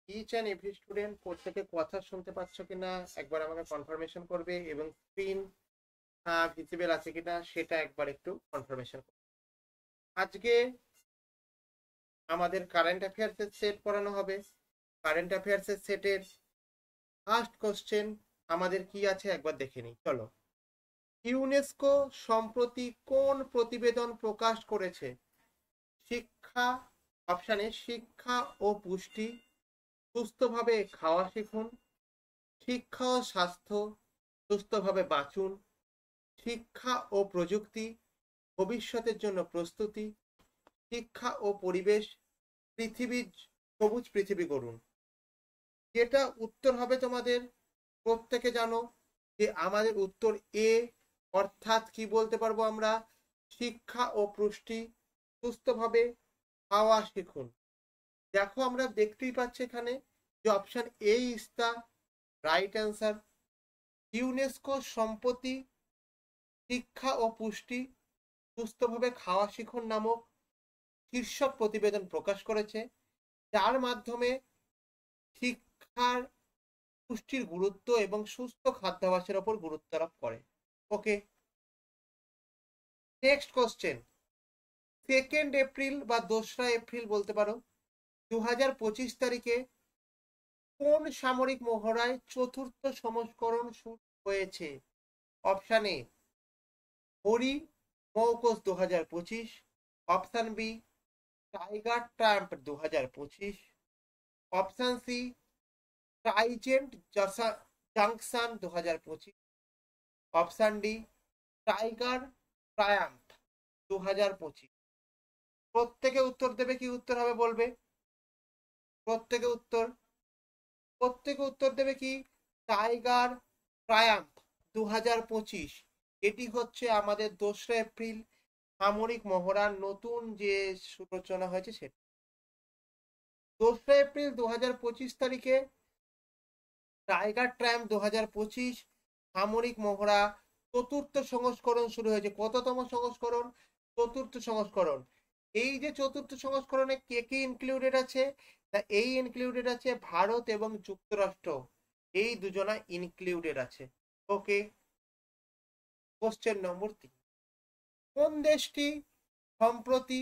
Each and every student প্রত্যেকে কথা শুনতে পাচ্ছ কিনা একবার আমাকে কনফার্মেশন করবে, এবং স্ক্রিন ভিজিবল আছে কিনা সেটা একবার একটু কনফার্মেশন করবে। আজকে আমাদের কারেন্ট অ্যাফেয়ার্সের সেট পড়ানো হবে। কারেন্ট অ্যাফেয়ার্সের সেটের ফার্স্ট কোশ্চেন আমাদের কি আছে একবার দেখে নিই, চলো। ইউনেস্কো সম্প্রতি কোন প্রতিবেদন প্রকাশ করেছে? শিক্ষা, অপশানে শিক্ষা ও পুষ্টি, সুস্থভাবে খাওয়া শিখুন, শিক্ষা ও স্বাস্থ্য, সুস্থভাবে বাঁচুন, শিক্ষা ও প্রযুক্তি, ভবিষ্যতের জন্য প্রস্তুতি, শিক্ষা ও পরিবেশ, পৃথিবীর সবুজ পৃথিবী গড়ুন। যেটা উত্তর হবে তোমাদের, প্রত্যেকে জানো যে আমাদের উত্তর এ, অর্থাৎ কি বলতে পারবো আমরা, শিক্ষা ও পুষ্টি, সুস্থভাবে খাওয়া শিখুন। দেখো আমরা দেখতেই পাচ্ছি এখানে যে option A is the right answer. UNESCO সম্প্রতি শিক্ষা ও পুষ্টি, সুস্থভাবে খাওয়া শিখুন নামক শীর্ষক প্রতিবেদন প্রকাশ করেছে, যার মাধ্যমে শিক্ষার, পুষ্টির গুরুত্ব এবং সুস্থ খাদ্যাভ্যাসের ওপর গুরুত্ব আরোপ করে। ওকে, নেক্সট কোশ্চেন। 2 এপ্রিল বা 2রা এপ্রিল বলতে পারো, 2025 তারিখে কোন সামরিক মহড়ায় চতুর্থ সংস্করণ শুরু হয়েছে? অপশান এ হরি মৌকস 2025, option B tiger trump 2025, option C trident junction 2025, option D tiger triumph 2025। প্রত্যেকে উত্তর দেবে, কি উত্তর হবে বলবে। প্রত্যেকে উত্তর, প্রত্যেকে উত্তর দেবে কি টাইগার ট্রায়াম্প 2025। এটি হচ্ছে আমাদের 2রা এপ্রিল সামরিক মহড়ার নতুন যে সূচনা হয়েছে সেটা। 2রা এপ্রিল 2025 তারিখে টাইগার ট্রায়াম্প 2025 সামরিক মহড়া চতুর্থ সংস্করণ শুরু হয়েছে। কততম সংস্করণ? চতুর্থ সংস্করণ। এই যে চতুর্থ সংস্করণে কে কে ইনক্লুডেড আছে? তা এই ইনক্লুডেড আছে ভারত এবং যুক্তরাষ্ট্র, এই দুজনা ইনক্লুডেড আছে। ওকে, কোশ্চেন নম্বর 3। কোন দেশটি সম্প্রতি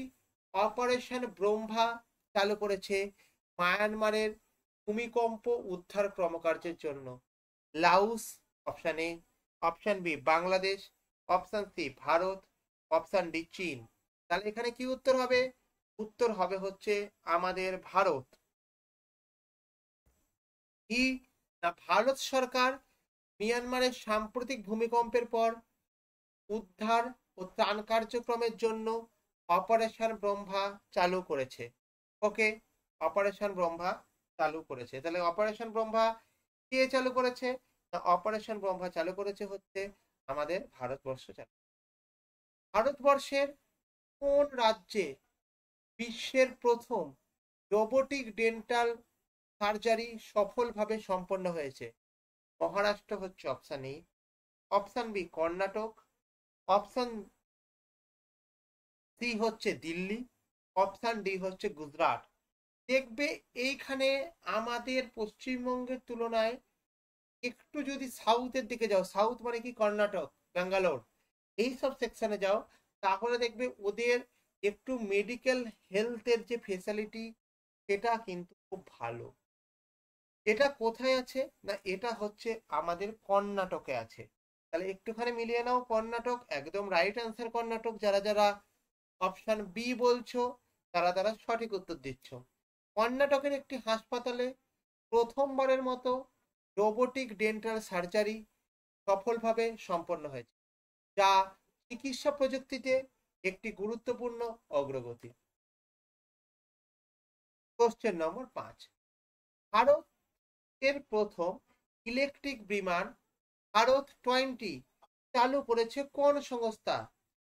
অপারেশন ব্রহ্মা চালু করেছে মায়ানমারের ভূমিকম্প উদ্ধার কর্মকার্যের জন্য? Laos, option A, option B Bangladesh, option C Bharat, option D চীন। তাহলে এখানে কি উত্তর হবে? উত্তর হবে হচ্ছে আমাদের ভারত। কি না, ভারত সরকার মিয়ানমারের সাম্প্রতিক ভূমিকম্পের পর উদ্ধার ও ত্রাণ কার্যক্রমের জন্য অপারেশন ব্রহ্মা চালু করেছে। ওকে, অপারেশন ব্রহ্মা চালু করেছে। তাহলে অপারেশন ব্রহ্মা কে চালু করেছে? অপারেশন ব্রহ্মা চালু করেছে হচ্ছে আমাদের ভারতবর্ষ চালু। ভারতবর্ষের কোন রাজ্যে বিশ্বের প্রথম রোবোটিক ডেন্টাল সার্জারি সফলভাবে সম্পন্ন হয়েছে? মহারাষ্ট্র হচ্ছে option A, option B Karnataka, option C হচ্ছে দিল্লি, অপশান ডি হচ্ছে গুজরাট। দেখবে এইখানে আমাদের পশ্চিমবঙ্গের তুলনায় একটু যদি সাউথের দিকে যাও, সাউথ মানে কি কর্ণাটক, ব্যাঙ্গালোর, এইসব সেকশনে যাও, তাহলে দেখবে ওদের একটু মেডিকেল হেলথের যে ফেসিলিটি সেটা কিন্তু খুব ভালো। এটা কোথায় আছে না, এটা হচ্ছে আমাদের কর্ণাটকে আছে। তাহলে একটুখানি মিলিয়ে নাও, কর্ণাটক একদম রাইট অ্যান্সার। কর্ণাটক, যারা যারা অপশন বি বলছো তারা তারা সঠিক উত্তর দিচ্ছ। কর্ণাটকের একটি হাসপাতালে প্রথমবারের মতো রোবোটিক ডেন্টাল সার্জারি সফলভাবে সম্পন্ন হয়েছে, যা চিকিৎসা প্রযুক্তিতে একটি গুরুত্বপূর্ণ অগ্রগতি। Question number 5। ভারতের প্রথম ইলেকট্রিক বিমান ভারত 20 চালু করেছে কোন সংস্থা?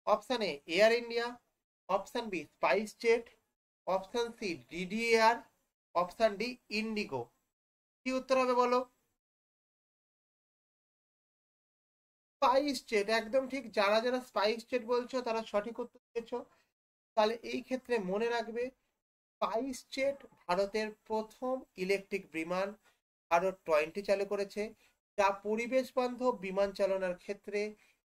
Option A Air India, option B spice jet, option C DDAR, option D IndiGo. কি উত্তর হবে বলো। স্পাইস জেট, একদম ঠিক। যারা যারা স্পাইস জেট বলছো তারা সঠিক উত্তর দিয়েছো। তাহলে এই ক্ষেত্রে মনে রাখবে স্পাইস জেট ভারতের প্রথম ইলেকট্রিক বিমান ভারত 20 চালু করেছে, যা পরিবেশ বান্ধব বিমান চালনার ক্ষেত্রে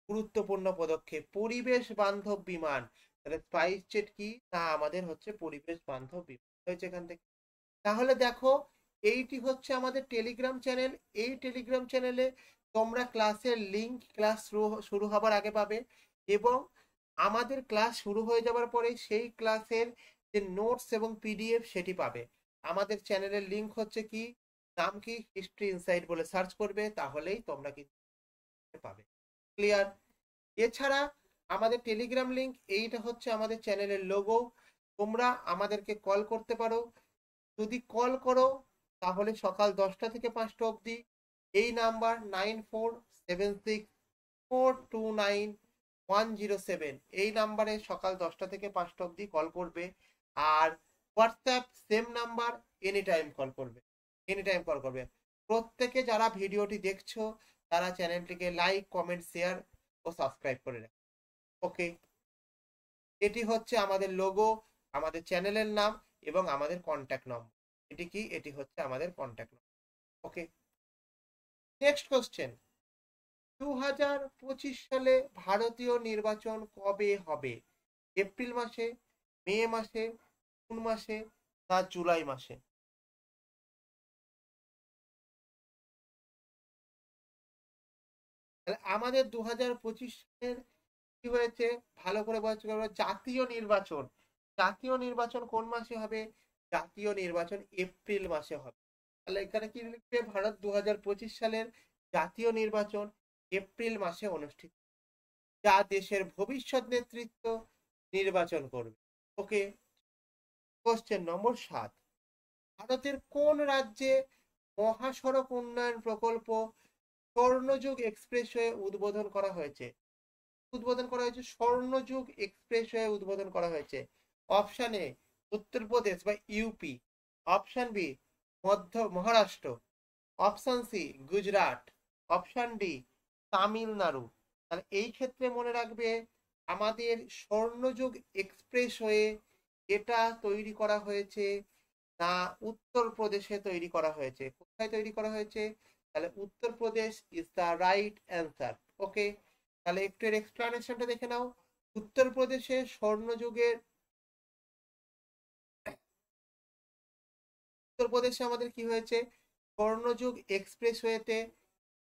গুরুত্বপূর্ণ পদক্ষেপ। পরিবেশ বান্ধব বিমান, তাহলে স্পাইস জেট কি না আমাদের হচ্ছে পরিবেশ বান্ধব বিমান হয়েছে এখান থেকে। তাহলে দেখো, এইটি হচ্ছে আমাদের টেলিগ্রাম চ্যানেল। এই টেলিগ্রাম চ্যানেলে তোমরা ক্লাসের লিংক ক্লাস শুরু হবার আগে পাবে, এবং আমাদের ক্লাস শুরু হয়ে যাবার পরে সেই ক্লাসের যে নোটস এবং পিডিএফ সেটি পাবে। আমাদের চ্যানেলের লিংক হচ্ছে কি, নাম কি, হিস্ট্রি ইনসাইট বলে সার্চ করবে, তাহলেই তোমরা কিন্তু পাবে। ক্লিয়ার? এছাড়া আমাদের টেলিগ্রাম লিংক, এইটা হচ্ছে আমাদের চ্যানেলের লোগো। তোমরা আমাদেরকে কল করতে পারো। যদি কল করো তাহলে সকাল 10টা থেকে 5টা অবধি এই নাম্বার 9476429107, এই নাম্বারে সকাল 10টা থেকে 5টা অবধি কল করবে। আর WhatsApp same number, any time call করবে, এনি টাইম কল করবে। প্রত্যেকে যারা ভিডিওটি দেখছো তারা চ্যানেলটিকে লাইক, কমেন্ট, শেয়ার ও সাবস্ক্রাইব করে রাখো। ওকে, এটি হচ্ছে আমাদের লোগো, আমাদের চ্যানেলের নাম এবং আমাদের কন্ট্যাক্ট নম্বর। এটি কি, এটি হচ্ছে আমাদের কন্ট্যাক্ট নম্বর। ওকে, নেক্সট কোশ্চেন, 2025 সালে ভারতীয় নির্বাচন কবে হবে? এপ্রিল মাসে, মে মাসে, জুন মাসে না জুলাই মাসে? তাহলে আমাদের 2025 সালের কি হয়েছে ভালো করে বলতে পারবো, জাতীয় নির্বাচন। জাতীয় নির্বাচন কোন মাসে হবে? জাতীয় নির্বাচন এপ্রিল মাসে হবে। তাহলে এখানে কি লিখবে, ভারত 2025 সালের জাতীয় নির্বাচন এপ্রিল মাসে অনুষ্ঠিত, যা দেশের ভবিষ্যৎ নেতৃত্ব নির্বাচন করবে। ওকে, কোশ্চেন নম্বর 7, ভারতের কোন রাজ্যে মহাসড়ক উন্নয়ন প্রকল্প স্বর্ণযুগ এক্সপ্রেসওয়ে উদ্বোধন করা হয়েছে? স্বর্ণযুগ এক্সপ্রেসওয়ে উদ্বোধন করা হয়েছে। অপশন এ উত্তরপ্রদেশ বা UP, option B Maharashtra, option C Gujarat, option D Tamil Nadu. তাহলে এই ক্ষেত্রে মনে রাখবে, আমাদের স্বর্ণযুগ এক্সপ্রেসওয়ে এটা তৈরি করা হয়েছে না উত্তরপ্রদেশে তৈরি করা হয়েছে? কোথায় তৈরি করা হয়েছে? তাহলে Uttar Pradesh is the right answer. Okay, তাহলে একটু এর এক্সপ্লানেশনটা দেখে নাও। উত্তরপ্রদেশে স্বর্ণযুগের, উত্তরপ্রদেশে আমাদের কি হয়েছে, স্বর্ণযুগ এক্সপ্রেসওয়েতে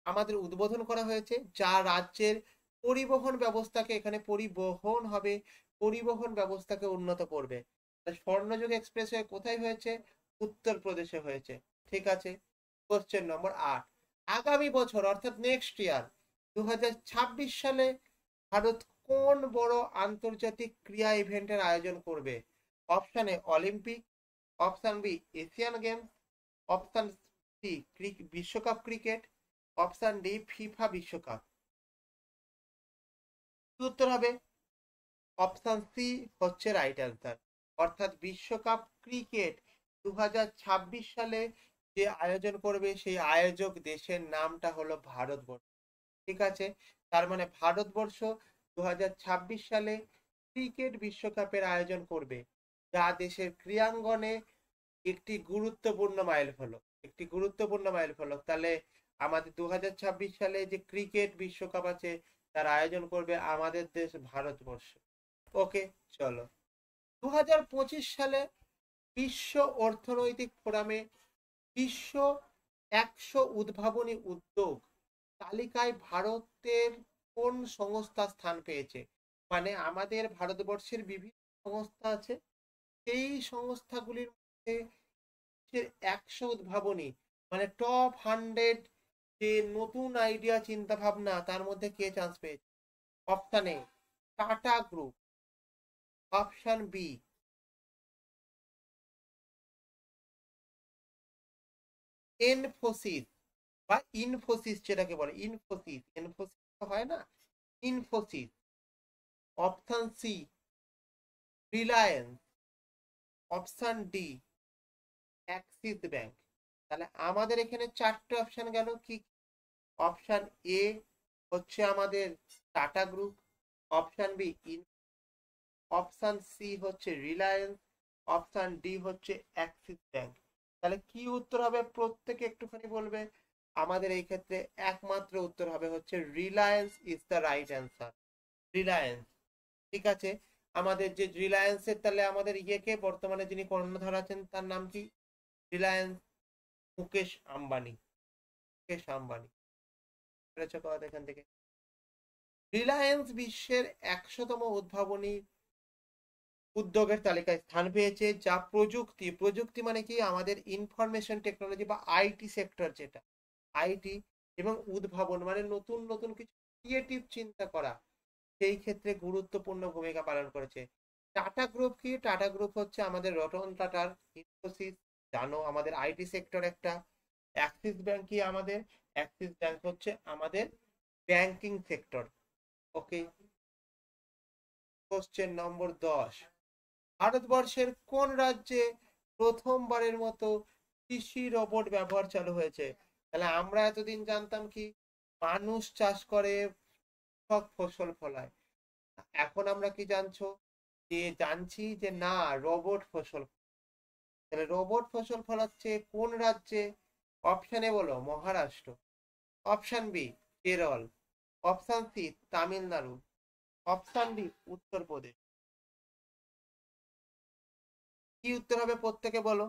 আমাদের উদ্বোধন করা হয়েছে, যা রাজ্যের পরিবহন ব্যবস্থাকে, এখানে পরিবহন হবে, পরিবহন ব্যবস্থাকে উন্নত করবে। স্বর্ণযুগ এক্সপ্রেসওয়ে কোথায় হয়েছে? উত্তরপ্রদেশে হয়েছে। ঠিক আছে, কোশ্চেন নম্বর 8, আগামী বছর অর্থাৎ নেক্সট ইয়ার 2026 সালে ভারত কোন বড় আন্তর্জাতিক ক্রীড়া ইভেন্টের আয়োজন করবে? Option A Olympic, option B Asian games, option C বিশ্বকাপ ক্রিকেট, অপশন ডি ফিফা বিশ্বকাপ। উত্তর হবে অপশন সি হচ্ছে রাইট অ্যান্সার, অর্থাৎ বিশ্বকাপ ক্রিকেট 2026 সালে যে আয়োজন করবে সেই আয়োজক দেশের নামটা হলো ভারতবর্ষ। ঠিক আছে, তার মানে ভারতবর্ষ 2026 সালে ক্রিকেট বিশ্বকাপের আয়োজন করবে, যা দেশের ক্রীড়াঙ্গনে একটি গুরুত্বপূর্ণ মাইল ফলক, একটি গুরুত্বপূর্ণ মাইল ফলক। তাহলে আমাদের 2026 সালে যে ক্রিকেট বিশ্বকাপ আছে তার আয়োজন করবে আমাদের দেশ ভারতবর্ষ। ওকে, চলো, 2025 সালে বিশ্ব অর্থনৈতিক ফোরামে বিশ্ব 100 উদ্ভাবনী উদ্যোগ তালিকায় ভারতের কোন সংস্থা স্থান পেয়েছে? মানে আমাদের ভারতবর্ষের বিভিন্ন সংস্থা আছে, সেই সংস্থাগুলির মধ্যে 100 উদ্ভাবনী মানে টপ 100 যে নতুন আইডিয়া চিন্তা ভাবনা, তার মধ্যে কে চান্স পেয়েছে? Option A Tata group, option B Infosys বা ইনফোসিস, যেটাকে বলে ইনফোসিস, ইনফোসিস হয় না, Infosys, option C Reliance, option D Axis bank. তাহলে আমাদের এখানে 4টে অপশন গেল। কি? অপশন এ হচ্ছে আমাদের Tata group, option B option C হচ্ছে রিলায়েন্স, অপশন ডি হচ্ছে অ্যাক্সিস ব্যাংক। তাহলে কি উত্তর হবে প্রত্যেকে একটুখানি বলবে। আমাদের এই ক্ষেত্রে একমাত্র উত্তর হবে হচ্ছে Reliance is the right answer. Reliance. ঠিক আছে, আমাদের যে রিলায়েন্সের তাহলে আমাদের ইয়েকে বর্তমানে যিনি কর্ণধার আছেন তার নাম কি? রিলায়েন্স মুকেশ আম্বানি। মুকেশ আম্বানি। কথা এখান থেকে রিলায়েন্স বিশ্বের 100তম উদ্ভাবনী উদ্যোগের তালিকায় স্থান পেয়েছে, যা প্রযুক্তি মানে কি আমাদের ইনফরমেশন টেকনোলজি বা আইটি সেক্টর, যেটা আইটি এবং উদ্ভাবন মানে নতুন নতুন কিছু ক্রিয়েটিভ চিন্তা করা, সেই ক্ষেত্রে গুরুত্বপূর্ণ ভূমিকা পালন করেছে। টাটা গ্রুপ কি? টাটা গ্রুপ হচ্ছে আমাদের রতন টাটার ইনফোসিস, জানো আমাদের আইটি সেক্টর একটা। অ্যাক্সিস ব্যাংক কি? আমাদের অ্যাক্সিস ব্যাংক হচ্ছে আমাদের ব্যাংকিং সেক্টর। ওকে, কোশ্চেন নম্বর 10, ভারতবর্ষের কোন রাজ্যে প্রথমবারের মতো কৃষি রোবট ব্যবহার চালু হয়েছে? তাহলে আমরা এতদিন জানতাম কি মানুষ চাষ করে, সব ফসল ফলায়, এখন আমরা কি জানছি যে না, রোবট ফসল। তাহলে রোবট ফসল ফলাচ্ছে কোন রাজ্যে? অপশানে বলো Maharashtra, option B Kerala, option C Tamil Nadu, option D Uttar Pradesh. কি উত্তর হবে প্রত্যেকে বলো।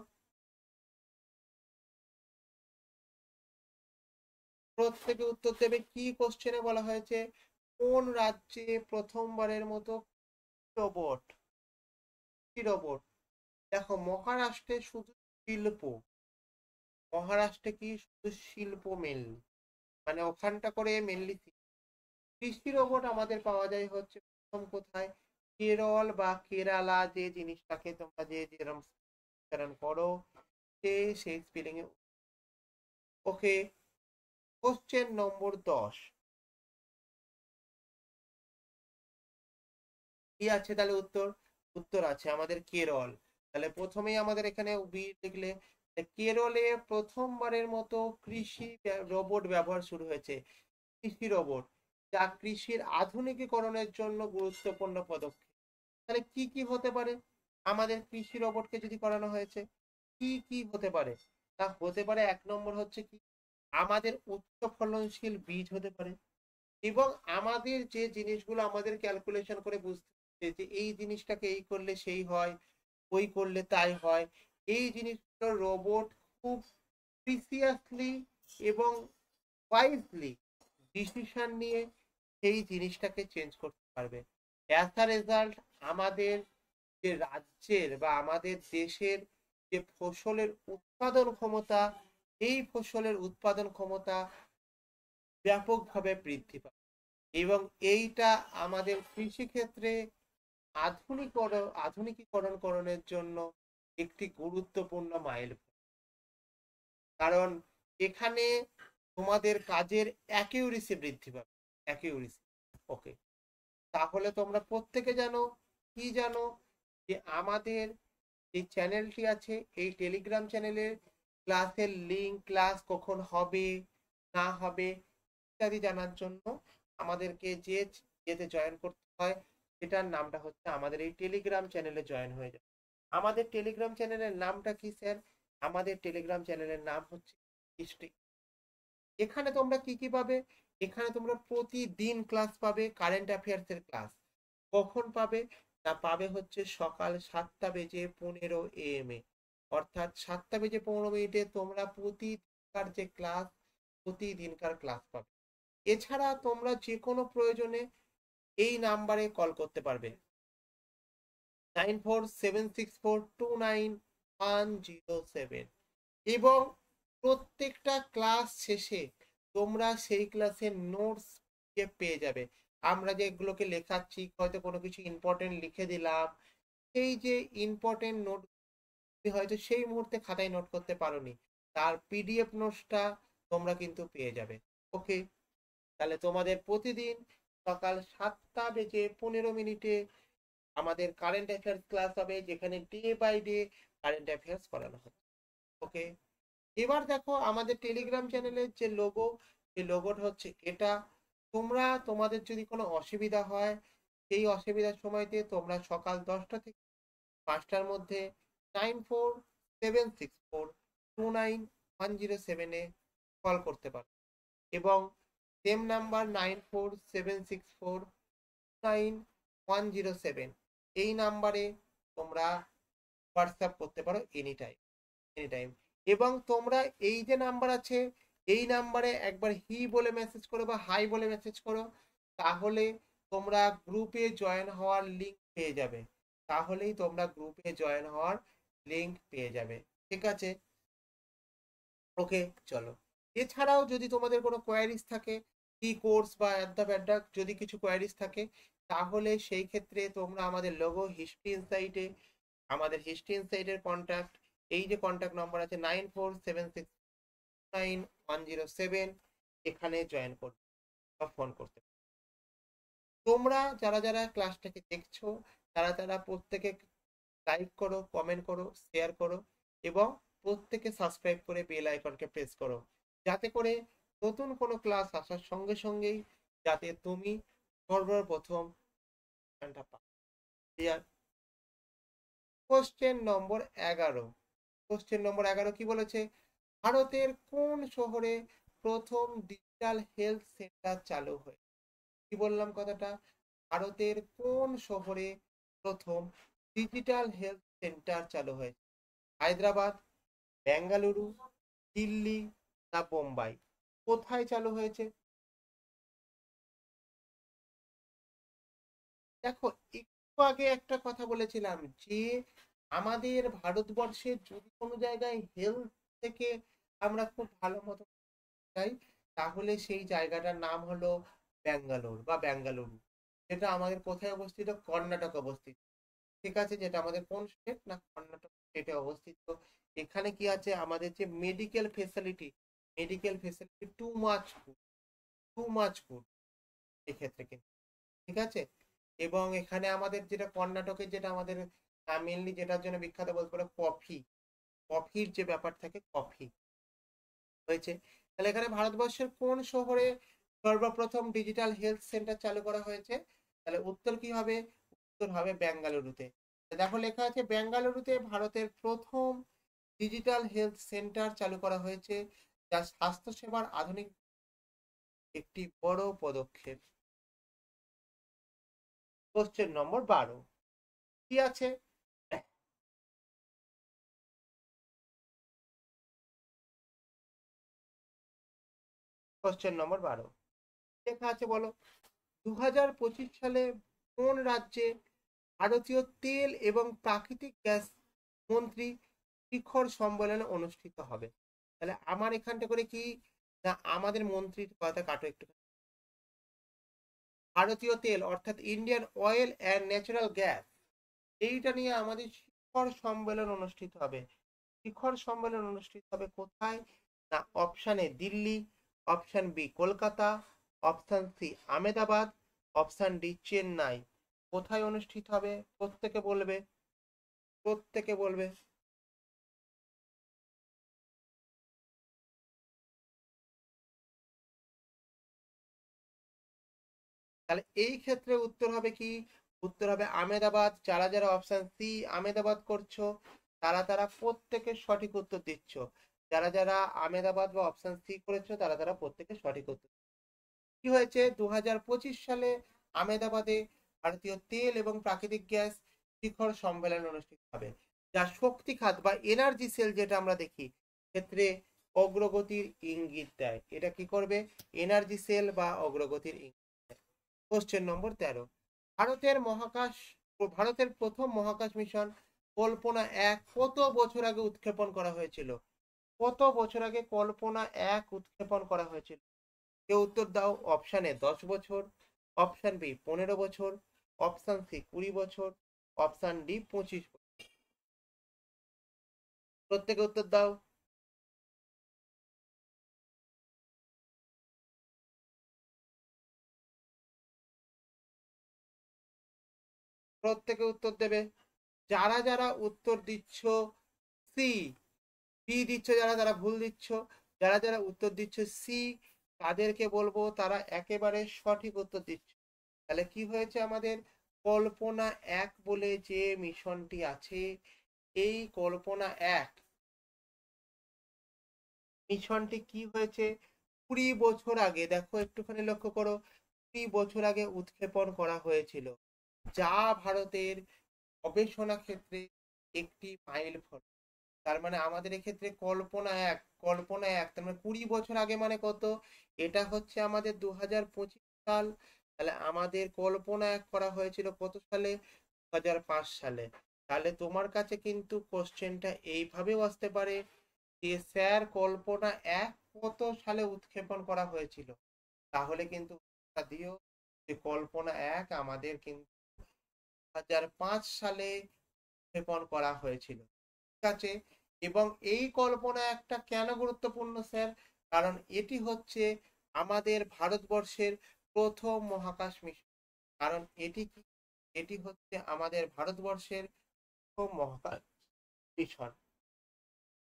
প্রত্যেকে উত্তর দেবে। কি কোশ্চেনে বলা হয়েছে কোন রাজ্যে প্রথমবারের মতো রোবট? কি রোবট? দেখো মহারাষ্ট্রে শুধু শিল্প, মহারাষ্ট্রে কি শুধু শিল্প মেনলি, মানে ওখানটা করে মেনলি কৃষি রোবট আমাদের পাওয়া যায় হচ্ছে প্রথম কোথায়? কেরল বা কেরালা, যে জিনিসটাকে তোমরা যে যেরকম উচ্চারণ করো সে সেই স্পেলিং এ। ওকে, কোশ্চেন নম্বর 10, কি আছে তাহলে উত্তর? উত্তর আছে আমাদের কেরল। তাহলে প্রথমেই আমাদের এখানে বি লিখলে কেরলে প্রথমবারের মতো কৃষি রোবট ব্যবহার শুরু হয়েছে। কৃষি রোবট, যা কৃষির আধুনিকীকরণের জন্য গুরুত্বপূর্ণ পদক্ষেপ। তাহলে কি কি হতে পারে আমাদের কৃষি রোবটকে যদি করানো হয়েছে? কি কি হতে পারে? তা হতে পারে এক নম্বর হচ্ছে কি আমাদের উচ্চ ফলনশীল বীজ হতে পারে, এবং আমাদের যে জিনিসগুলো আমাদের ক্যালকুলেশন করে বুঝতে হবে যে এই জিনিসটাকে এই করলে সেই হয়, ওই করলে তাই হয়, এই জিনিসগুলো রোবট খুব প্রিসিয়াসলি এবং ওয়াইজলি ডিসিশন নিয়ে সেই জিনিসটাকে চেঞ্জ করতে পারবে। অ্যাজ আ রেজাল্ট আমাদের যে রাজ্যের বা আমাদের দেশের যে ফসলের উৎপাদন ক্ষমতা, এই ফসলের উৎপাদন ক্ষমতা ব্যাপকভাবে বৃদ্ধি পাবে, এবং এইটা আমাদের কৃষিক্ষেত্রে আধুনিকীকরণের জন্য একটি গুরুত্বপূর্ণ মাইলফলক। কারণ এখানে তোমাদের কাজের অ্যাকিউরেসি বৃদ্ধি পাবে, অ্যাকিউরেসি। ওকে, তাহলে তোমরা প্রত্যেকে জানো কি জানো যে আমাদের যে চ্যানেলটি আছে এই টেলিগ্রাম চ্যানেলের ক্লাসের লিঙ্ক, ক্লাস কখন হবে না হবে ইত্যাদি জানার জন্য আমাদেরকে যেতে জয়েন করতে হয়, সেটার নামটা হচ্ছে আমাদের এই টেলিগ্রাম চ্যানেলে জয়েন হয়ে যাবে। আমাদের টেলিগ্রাম চ্যানেলের নামটা কি স্যার? আমাদের টেলিগ্রাম চ্যানেলের নাম হচ্ছে হিস্ট্রি। এখানে তোমরা কি কি পাবে? এখানে তোমরা প্রতিদিন ক্লাস পাবে, কারেন্ট অ্যাফেয়ার্স এর ক্লাস। কখন পাবে? তা পাবে হচ্ছে সকাল 7:15 AM এ, অর্থাৎ 7:15 তোমরা প্রতিদিনকার যে ক্লাস, প্রতিদিনকার ক্লাস পাবে। এছাড়া তোমরা যে কোনো প্রয়োজনে এই নাম্বারে কল করতে পারবে, 9476429107, এবং প্রত্যেকটা ক্লাস শেষে তোমরা সেই ক্লাসের নোটস পেয়ে যাবে। আমরা যেগুলোকে লেখাচ্ছি, হয়তো কোনো কিছু ইম্পর্টেন্ট লিখে দিলাম, সেই যে ইম্পর্টেন্ট নোট হয়তো সেই মুহূর্তে খাতায় নোট করতে পারোনি, তার পিডিএফ নোটসটা তোমরা কিন্তু পেয়ে যাবে। ওকে, তাহলে তোমাদের প্রতিদিন সকাল 7:15 আমাদের কারেন্ট অ্যাফেয়ার্স ক্লাস হবে, যেখানে day by day current affairs করানো হবে। ওকে, এবার দেখো আমাদের টেলিগ্রাম চ্যানেলের যে লোগো, সেই লোগোটা হচ্ছে এটা। তোমরা তোমাদের যদি কোনো অসুবিধা হয়, সেই অসুবিধার সময়তে তোমরা সকাল 10টা থেকে 5টার মধ্যে 9476429107 কল করতে পারো, এবং সেম নাম্বার 9476429107 এই নাম্বারে তোমরা হোয়াটসঅ্যাপ করতে পারো এনি টাইম, এনি টাইম। এবং তোমরা এই যে নাম্বার আছে এই নাম্বারে একবার হি বলে মেসেজ করো বা হাই বলে মেসেজ করো, তাহলে তোমরা গ্রুপে জয়েন হওয়ার লিঙ্ক পেয়ে যাবে, তাহলেই তোমরা গ্রুপে জয়েন হওয়ার লিঙ্ক পেয়ে যাবে। ঠিক আছে, ওকে, চলো। এছাড়াও যদি তোমাদের কোনো কোয়ারিজ থাকে, কি কোর্স বা অ্যাডা প্যাডা যদি কিছু কোয়ারিজ থাকে, তাহলে সেই ক্ষেত্রে তোমরা আমাদের লোগো হিস্ট্রি ইনসাইটে, আমাদের হিস্ট্রি ইনসাইটের কন্ট্যাক্ট, এই যে কন্ট্যাক্ট নম্বর আছে 9476929107, এখানে জয়েন করতে বা ফোন করতে। তোমরা যারা যারা ক্লাসটাকে দেখছো তারা তারা প্রত্যেকে লাইক করো, কমেন্ট করো, শেয়ার করো, এবং প্রত্যেকে সাবস্ক্রাইব করে বেল আইকনকে প্রেস করো, যাতে করে নতুন কোনো ক্লাস আসার সঙ্গে সঙ্গেই যাতে তুমি সর্বপ্রথম পাও। কোশ্চেন নম্বর 11, কোশ্চেন নম্বর 11 কি বলেছে? ভারতের কোন শহরে প্রথম ডিজিটাল হেলথ সেন্টার চালু হয়? কি বললাম কথাটা? ভারতের কোন শহরে প্রথম ডিজিটাল হেলথ সেন্টার চালু হয়েছে? হায়দ্রাবাদ, বেঙ্গালুরু, দিল্লি না বোম্বাই? কোথায় চালু হয়েছে? দেখো, একটু আগে একটা কথা বলেছিলাম যে আমাদের ভারতবর্ষে যদি কোনো জায়গায় হেলথ থেকে আমরা খুব ভালো মতো চাই, তাহলে সেই জায়গাটার নাম হলো ব্যাঙ্গালোর বা বেঙ্গালুরু, যেটা আমাদের কোথায় অবস্থিত? কর্ণাটক অবস্থিত। ঠিক আছে, যেটা আমাদের কোন স্টেট? না, কর্ণাটক স্টেটে অবস্থিত। এখানে কি আছে? আমাদের যে medical facility, medical facility too much good, too much good এক্ষেত্রে কিন্তু। ঠিক আছে, এবং এখানে আমাদের যেটা কর্ণাটকে, যেটা আমাদের মেনলি যেটার জন্য বিখ্যাত বলতে পারো কফি, কফির যে ব্যাপার থাকে, কফি হয়েছে। তাহলে এখানে ভারতবর্ষের কোন শহরে সর্বপ্রথম ডিজিটাল হেলথ সেন্টার চালু করা হয়েছে? তাহলে উত্তর কি হবে? উত্তর হবে বেঙ্গালুরুতে। দেখো লেখা আছে বেঙ্গালুরুতে ভারতের প্রথম ডিজিটাল হেলথ সেন্টার চালু করা হয়েছে, যা স্বাস্থ্যসেবার আধুনিক একটি বড় পদক্ষেপ। কোশ্চেন নম্বর 12 কি আছে? কোশ্চেন নম্বর 12 লেখা আছে, বলো 2025 সালে কোন রাজ্যে ভারতীয় তেল এবং প্রাকৃতিক গ্যাস মন্ত্রী শিখর সম্মেলন অনুষ্ঠিত হবে? তাহলে আমার এখানটা করে কি, না আমাদের মন্ত্রীর কথা কাটো একটু। ভারতীয় তেল অর্থাৎ Indian oil and natural gas, এইটা নিয়ে আমাদের শিখর সম্মেলন অনুষ্ঠিত হবে। শিখর সম্মেলন অনুষ্ঠিত হবে কোথায়? না option A Delhi, option B Kolkata, option C Ahmedabad, option D Chennai. কোথায় অনুষ্ঠিত হবে? প্রত্যেকে বলবে, প্রত্যেকে বলবে। তাহলে এই ক্ষেত্রে উত্তর হবে কি? উত্তর হবে আহমেদাবাদ। যারা যারা অপশন সি আহমেদাবাদ করছো, তারা তারা প্রত্যেকে সঠিক উত্তর দিচ্ছ। যারা যারা আহমেদাবাদ বা অপশন সি করেছো, তারা তারা প্রত্যেকে সঠিক উত্তর। কি হয়েছে? 2025 সালে আহমেদাবাদে ভারতীয় তেল এবং প্রাকৃতিক গ্যাস শিখর সম্মেলন অনুষ্ঠিত হবে, যা শক্তি খাত বা এনার্জি সেল যেটা আমরা দেখি ক্ষেত্রে অগ্রগতির ইঙ্গিত দেয়। এটা কি করবে? এনার্জি সেল বা অগ্রগতির ইঙ্গিত দেয়। কোশ্চেন নম্বর 13, ভারতের মহাকাশ, ভারতের প্রথম মহাকাশ মিশন কল্পনা 1 কত বছর আগে উৎক্ষেপণ করা হয়েছিল? কত বছর আগে কল্পনা 1 উৎক্ষেপণ করা হয়েছিল? কেউ উত্তর দাও। অপশান এ 10 বছর, অপশান বি 15 বছর, অপশান সি 20 বছর, অপশান ডি 25 বছর। প্রত্যেকে উত্তর দাও। প্রত্যেকে উত্তর দেবে। যারা যারা উত্তর দিচ্ছ সি, বি দিচ্ছ, যারা যারা ভুল দিচ্ছ, যারা যারা উত্তর দিচ্ছ সি, তাদেরকে বলবো তারা একেবারে সঠিক উত্তর দিচ্ছ। তাহলে কি হয়েছে? আমাদের কল্পনা 1 বলে যে মিশনটি আছে, এই কল্পনা 1 মিশনটি কি হয়েছে 20 বছর আগে, দেখো একটুখানি লক্ষ্য করো, 20 বছর আগে উৎক্ষেপণ করা হয়েছিল, যা ভারতের গবেষণা ক্ষেত্রে একটি মাইল ফলক। তার মানে আমাদের এক্ষেত্রে কল্পনা এক তার মানে 20 বছর আগে মানে কত, এটা হচ্ছে আমাদের 2025 সাল। তাহলে আমাদের কল্পনা 1 করা হয়েছিল কত সালে, 2005 সালে। তাহলে তোমার কাছে কিন্তু কোশ্চেনটা এইভাবেও আসতে পারে যে স্যার কল্পনা 1 কত সালে উৎক্ষেপণ করা হয়েছিল, তাহলে কিন্তু দিও যে কল্পনা 1 আমাদের কিন্তু 2005 সালে উৎক্ষেপণ করা হয়েছিল। ঠিক আছে, এবং এই কল্পনা একটা কেন গুরুত্বপূর্ণ স্যার, কারণ এটি হচ্ছে আমাদের ভারতবর্ষের প্রথম মহাকাশ মিশন। কারণ এটি কি, এটি হচ্ছে আমাদের ভারতবর্ষের প্রথম মহাকাশ মিশন।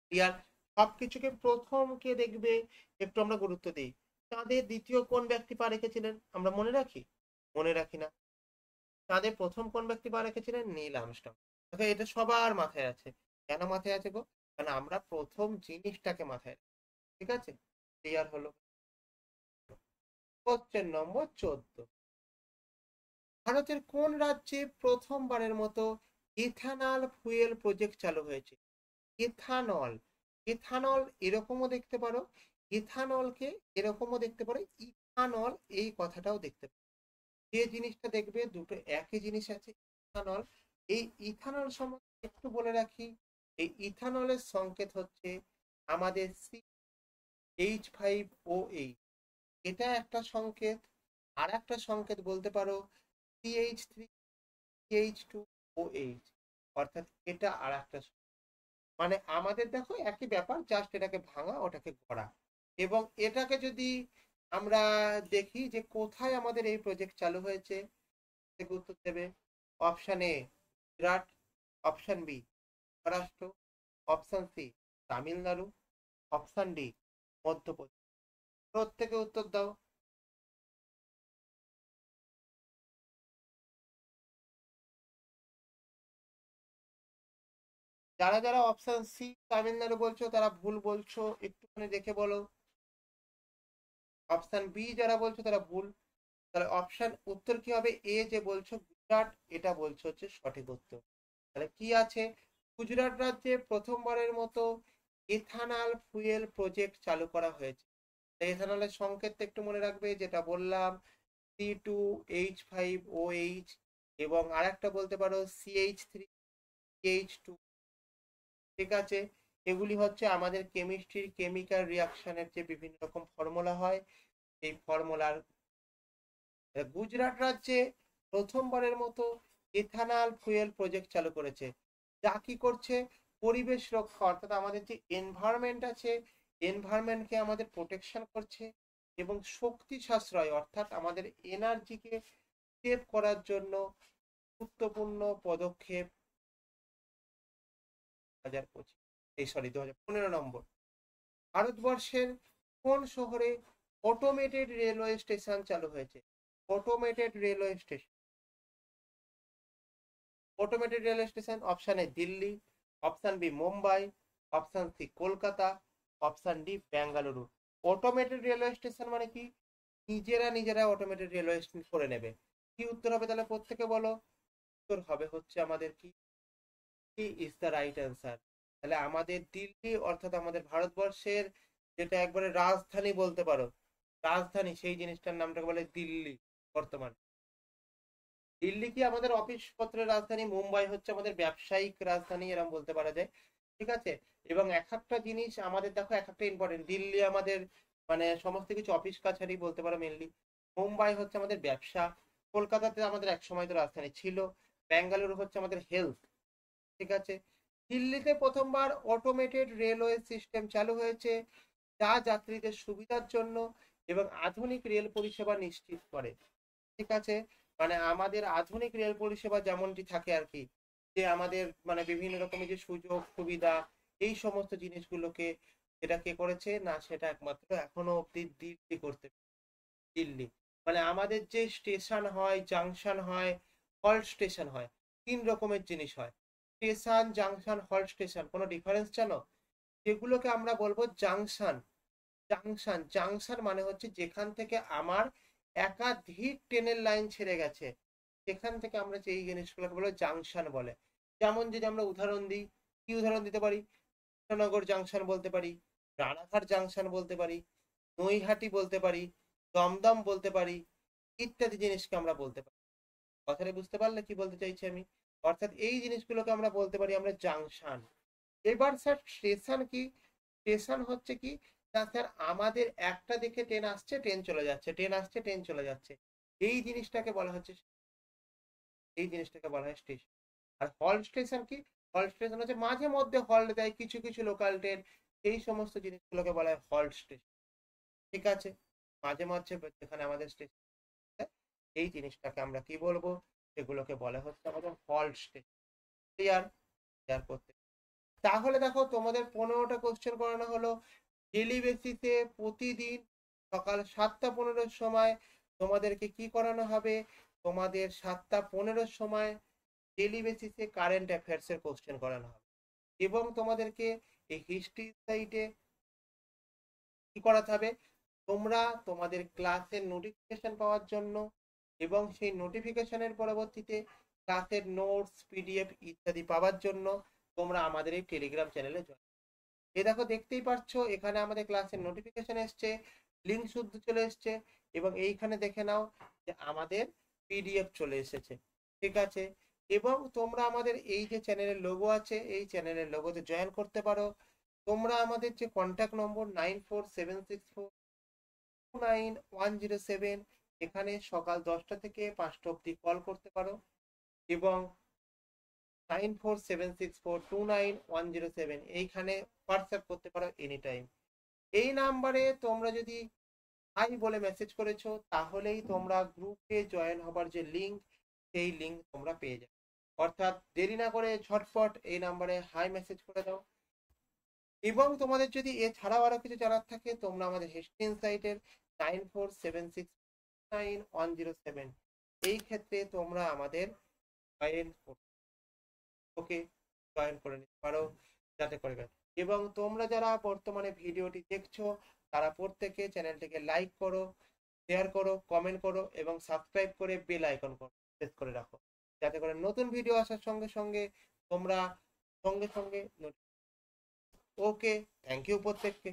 ক্লিয়ার, সবকিছুকে প্রথম কে দেখবে একটু আমরা গুরুত্ব দিই। চাঁদের দ্বিতীয় কোন ব্যক্তি পা রেখেছিলেন আমরা মনে রাখি, মনে রাখি না। চাঁদে প্রথম কোন ব্যক্তি পা রেখেছিলেন, নীল আর্মস্ট্রং। দেখো এটা সবার মাথায় আছে, কেন মাথায় আছে গো, কারণ আমরা প্রথম জিনিসটাকে মাথায় রাখি। ঠিক আছে, ক্লিয়ার হলো। কোশ্চেন নম্বর 14, ভারতের কোন রাজ্যে প্রথমবারের মতো ইথানল ফুয়েল প্রজেক্ট চালু হয়েছে। ইথানল, ইথানল এরকমও দেখতে পারো, ইথানলকে এরকমও দেখতে পারো, ইথানল এই কথাটাও দেখতে পারো। যে জিনিসটা দেখবে দুটো একই জিনিস আছে, ইথানল। এই ইথানল সম্বন্ধে একটু বলে রাখি, এই ইথানলের সংকেত হচ্ছে আমাদের CH5OH, এটা একটা সংকেত। আর একটা সংকেত বলতে পারো CH3CH2OH, অর্থাৎ এটা আর একটা। মানে আমাদের দেখো একই ব্যাপার, জাস্ট এটাকে ভাঙা ওটাকে গড়া। এবং এটাকে যদি আমরা দেখি যে কোথায় আমাদের এই প্রজেক্ট চালু হয়েছে, উত্তর দেবে option A Gujarat, option B Maharashtra, option C Tamil Nadu, option D Madhya Pradesh. প্রত্যেকে উত্তর দাও। যারা যারা অপশন সি তামিলনাড়ু বলছো তারা ভুল বলছো, একটুখানি দেখে বলো। অপশন বি যারা বলছো তারা ভুল। তাহলে অপশন উত্তর কি হবে, এ যে বলছো গুজরাট, এটা বলছো হচ্ছে সঠিক উত্তর। তাহলে কি আছে, গুজরাট রাজ্যে প্রথমবারের মতো ইথানল ফুয়েল প্রজেক্ট চালু করা হয়েছে। এথানলের সংকেত একটু মনে রাখবে, যেটা বললাম C2H5OH, এবং আরেকটা বলতে পারো CH3CH2। ঠিক আছে, এগুলি হচ্ছে আমাদের কেমিস্ট্রির কেমিক্যাল রিয়াকশনের যে বিভিন্ন রকম ফর্মুলা হয়, এই ফর্মুলার। গুজরাট রাজ্যে প্রথমবারের মতো ইথানল ফুয়েল প্রজেক্ট চালু করেছে, যা কি করছে পরিবেশ রক্ষা, অর্থাৎ আমাদের যে এনভায়রনমেন্ট আছে, এনভায়রনমেন্টকে আমাদের প্রোটেকশন করছে, এবং শক্তি সাশ্রয় অর্থাৎ আমাদের এনার্জিকে সেভ করার জন্য গুরুত্বপূর্ণ পদক্ষেপ। 2015 ভারতবর্ষের কোন শহরে অটোমেটেড রেলওয়ে স্টেশন চালু হয়েছে। Automated railway station, automated railway station, option A Delhi, option B Mumbai, option C Kolkata, option D Bengaluru. Automated railway station মানে কি, নিজেরা নিজেরা অটোমেটেড রেলওয়ে স্টেশন করে নেবে। কি উত্তর হবে তাহলে প্রত্যেকে বলো। উত্তর হবে হচ্ছে আমাদের কি, ইজ দ্য রাইট অ্যান্সার। তাহলে আমাদের দিল্লি অর্থাৎ আমাদের ভারতবর্ষের যেটা একবারে রাজধানী বলতে পারো, রাজধানী সেই জিনিসটার নামটাকে বলে দিল্লি বর্তমানে। দিল্লি কি আমাদের অফিস পত্রের রাজধানী, মুম্বাই হচ্ছে আমাদের ব্যবসায়িক রাজধানী, এরকম বলতে পারা যায়। ঠিক আছে, এবং এক একটা জিনিস আমাদের দেখো এক একটা ইম্পর্টেন্ট, দিল্লি আমাদের মানে সমস্ত কিছু অফিস কাছারি বলতে পারো মেনলি, মুম্বাই হচ্ছে আমাদের ব্যবসা, কলকাতাতে আমাদের এক সময় তো রাজধানী ছিল, বেঙ্গালুরু হচ্ছে আমাদের হেলথ। ঠিক আছে, দিল্লিতে প্রথমবার অটোমেটেড রেলওয়ে সিস্টেম চালু হয়েছে, যা যাত্রীদের সুবিধার জন্য এবং আধুনিক রেল পরিষেবা নিশ্চিত করে। ঠিক আছে, মানে আমাদের আধুনিক রেল পরিষেবা যেমনটি থাকে আর কি, যে আমাদের মানে বিভিন্ন রকমের যে সুযোগ সুবিধা, এই সমস্ত জিনিসগুলোকে এটা কে করেছে না, সেটা একমাত্র এখনো অব্দি দিল্লি করতে। দিল্লি মানে আমাদের যে স্টেশন হয়, জাংশন হয়, হল্ট স্টেশন হয়, 3 রকমের জিনিস হয়। স্টেশন, জাংশন, হল্ট স্টেশন কোনো ডিফারেন্স জানো? যেগুলোকে আমরা বলবো জাংশন। জাংশন জাংশন মানে হচ্ছে যেখান থেকে আমার একাধিক ট্রেনের লাইন ছেড়ে গেছে, সেখান থেকে আমরা যে এই জিনিসগুলোকে বলে জাংশন বলে। যেমন যদি আমরা উদাহরণ দিই, কি উদাহরণ দিতে পারি? কৃষ্ণনগর জাংশন বলতে পারি, রানাঘাট জাংশন বলতে পারি, নৈহাটি বলতে পারি, দমদম বলতে পারি, ইত্যাদি জিনিসকে আমরা বলতে পারি। কথাটা বুঝতে পারলে কি বলতে চাইছি আমি? অর্থাৎ এই জিনিসগুলোকে আমরা বলতে পারি আমরা জাংশন। এবার স্যার স্টেশন কি? স্টেশন হচ্ছে কি না স্যার, আমাদের একটা দিকে ট্রেন আসছে ট্রেন চলে যাচ্ছে, ট্রেন আসছে ট্রেন চলে যাচ্ছে, এই জিনিসটাকে বলা হচ্ছে, এই জিনিসটাকে বলা হয় স্টেশন। আর হল্ট স্টেশন কি? হল্ট স্টেশন হচ্ছে মাঝে মধ্যে হল্ট দেয় কিছু কিছু লোকাল ট্রেন, এই সমস্ত জিনিসগুলোকে বলা হয় হল্ট স্টেশন। ঠিক আছে, মাঝে মাঝে যেখানে আমাদের স্টেশন, এই জিনিসটাকে আমরা কি বলবো? সেগুলোকে বলা হচ্ছে আমাদের হল্ট স্টেশন। ক্লিয়ার? ক্লিয়ার করতে, তাহলে দেখো তোমাদের 15টা কোশ্চেন করানো হলো। ডেলি বেসিসে প্রতিদিন সকাল 7:15 সময় তোমাদেরকে কি করানো হবে? তোমাদের 7:15 সময় ডেলি বেসিসে কারেন্ট অ্যাফেয়ার্স এর কোশ্চেন করানো হবে, এবং তোমাদেরকে এই হিস্ট্রি সাইটে কি করাতে হবে? তোমরা তোমাদের ক্লাসের নোটিফিকেশন পাওয়ার জন্য এবং সেই নোটিফিকেশনের পরবর্তীতে ক্লাসের নোটস, পিডিএফ ইত্যাদি পাওয়ার জন্য তোমরা আমাদের এই টেলিগ্রাম চ্যানেলে জয়েন। এই দেখো দেখতেই পাচ্ছ এখানে আমাদের ক্লাসের নোটিফিকেশন এসছে, লিঙ্ক শুদ্ধ চলে এসছে, এবং এইখানে দেখে নাও যে আমাদের পিডিএফ চলে এসেছে। ঠিক আছে, এবং তোমরা আমাদের এই যে চ্যানেলের লোগো আছে, এই চ্যানেলের লোগোতে জয়েন করতে পারো। তোমরা আমাদের যে কন্ট্যাক্ট নম্বর 9476491107, এখানে সকাল 10টা থেকে 5টা অবধি কল করতে পারো, এবং 9476429107 এইখানে হোয়াটসঅ্যাপ করতে পারো এনি টাইম। এই নাম্বারে তোমরা যদি হাই বলে মেসেজ করেছো, তাহলেই তোমরা গ্রুপে জয়েন হবার যে লিঙ্ক, সেই লিঙ্ক তোমরা পেয়ে যাবে। অর্থাৎ দেরি না করে ঝটপট এই নাম্বারে হাই মেসেজ করে দাও। এবং তোমাদের যদি এছাড়াও আরো কিছু জানার থাকে, তোমরা আমাদের হিস্ট্রি ইনসাইটের 9476491107 এই ক্ষেত্রে তোমরা আমাদের জয়েন, ওকে, জয়েন করে নিতে পারো, যাতে করে। এবং তোমরা যারা বর্তমানে ভিডিওটি দেখছো, তারা প্রত্যেকে চ্যানেলটিকে লাইক করো, শেয়ার করো, কমেন্ট করো এবং সাবস্ক্রাইব করে বেল আইকন প্রেস করে রাখো, যাতে করে নতুন ভিডিও আসার সঙ্গে সঙ্গে তোমরা সঙ্গে সঙ্গে। ওকে, থ্যাংক ইউ প্রত্যেককে।